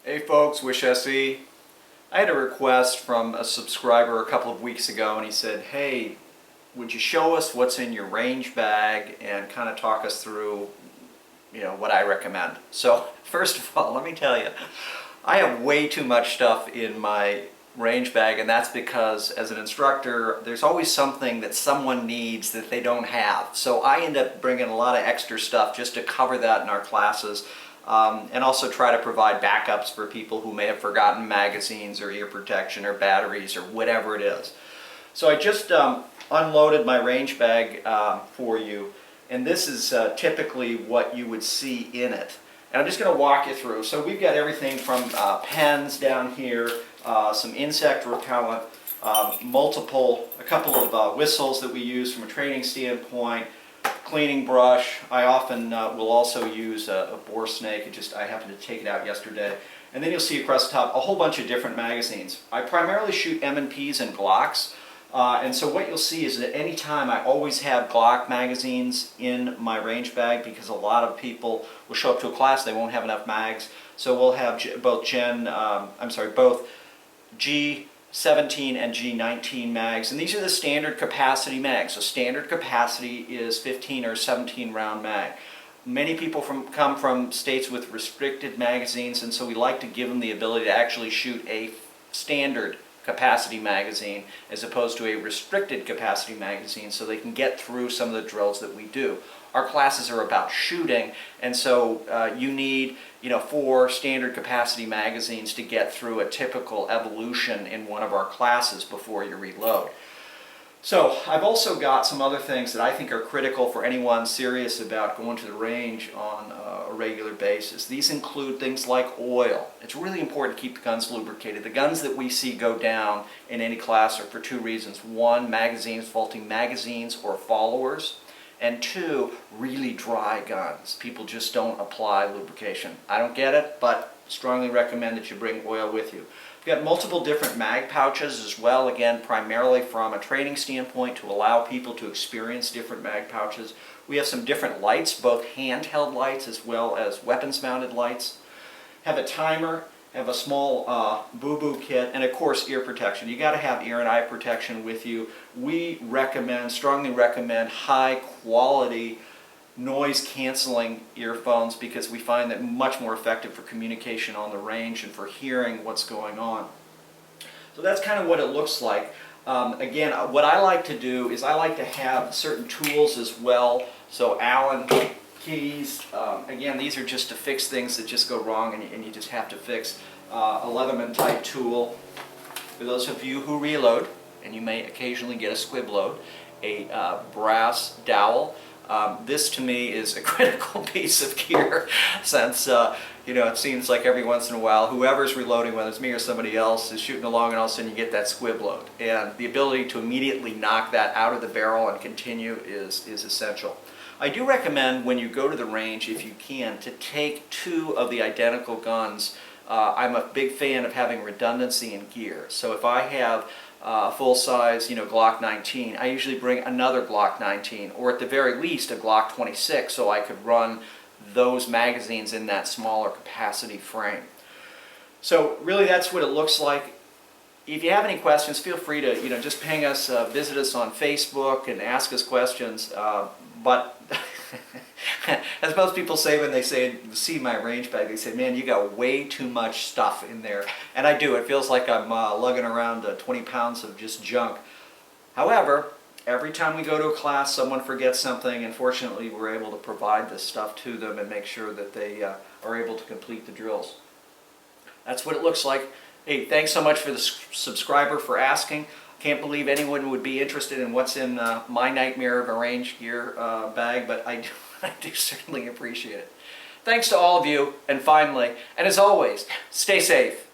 Hey folks, Wish SE. I had a request from a subscriber a couple of weeks ago, and he said, hey, would you show us what's in your range bag and kind of talk us through, what I recommend. So first of all, let me tell you, I have way too much stuff in my range bag, and that's because as an instructor, there's always something that someone needs that they don't have. So I end up bringing a lot of extra stuff just to cover that in our classes. And also try to provide backups for people who may have forgotten magazines or ear protection or batteries or whatever it is. So I just unloaded my range bag for you, and this is typically what you would see in it. And I'm just going to walk you through. So we've got everything from pens down here, some insect repellent, a couple of whistles that we use from a training standpoint, cleaning brush. I often will also use a boar snake. I happened to take it out yesterday. And then you'll see across the top a whole bunch of different magazines. I primarily shoot M&Ps and Glocks. And so what you'll see is that any time I always have Glock magazines in my range bag, because a lot of people will show up to a class, they won't have enough mags. So we'll have both G17 and G19 mags, and these are the standard capacity mags. So standard capacity is 15 or 17 round mag. Many people come from states with restricted magazines, and so we like to give them the ability to actually shoot a standard capacity magazine as opposed to a restricted capacity magazine, so they can get through some of the drills that we do. Our classes are about shooting, and so you need 4 standard capacity magazines to get through a typical evolution in one of our classes before you reload. So I've also got some other things that I think are critical for anyone serious about going to the range on a regular basis. These include things like oil. It's really important to keep the guns lubricated. The guns that we see go down in any class are for 2 reasons. 1, faulty magazines or followers. And 2, really dry guns. People just don't apply lubrication. I don't get it, but strongly recommend that you bring oil with you. We've got multiple different mag pouches as well, again, primarily from a training standpoint to allow people to experience different mag pouches. We have some different lights, both handheld lights as well as weapons-mounted lights. Have a timer, have a small boo-boo kit, and of course ear protection. You got to have ear and eye protection with you. We strongly recommend high quality noise canceling earphones because we find that much more effective for communication on the range and for hearing what's going on. So that's kind of what it looks like. Again, what I like to do is I like to have certain tools as well. So Allen keys, again, these are just to fix things that just go wrong and you just have to fix. A Leatherman type tool for those of you who reload, and you may occasionally get a squib load. A brass dowel. This to me is a critical piece of gear since it seems like every once in a while whoever's reloading, whether it's me or somebody else, is shooting along and all of a sudden you get that squib load. And the ability to immediately knock that out of the barrel and continue is essential. I do recommend when you go to the range, if you can, to take 2 of the identical guns. I'm a big fan of having redundancy in gear. So if I have full-size, Glock 19, I usually bring another Glock 19, or at the very least a Glock 26, so I could run those magazines in that smaller capacity frame. So really that's what it looks like. If you have any questions, feel free to just ping us, visit us on Facebook and ask us questions. But as most people say when they see my range bag, they say, man, you got way too much stuff in there. And I do. It feels like I'm lugging around 20 pounds of just junk. However, every time we go to a class, someone forgets something, and fortunately we're able to provide this stuff to them and make sure that they are able to complete the drills. That's what it looks like. Hey, thanks so much for the subscriber for asking. Can't believe anyone would be interested in what's in my nightmare of a range gear bag, but I do certainly appreciate it. Thanks to all of you, and finally, and as always, stay safe.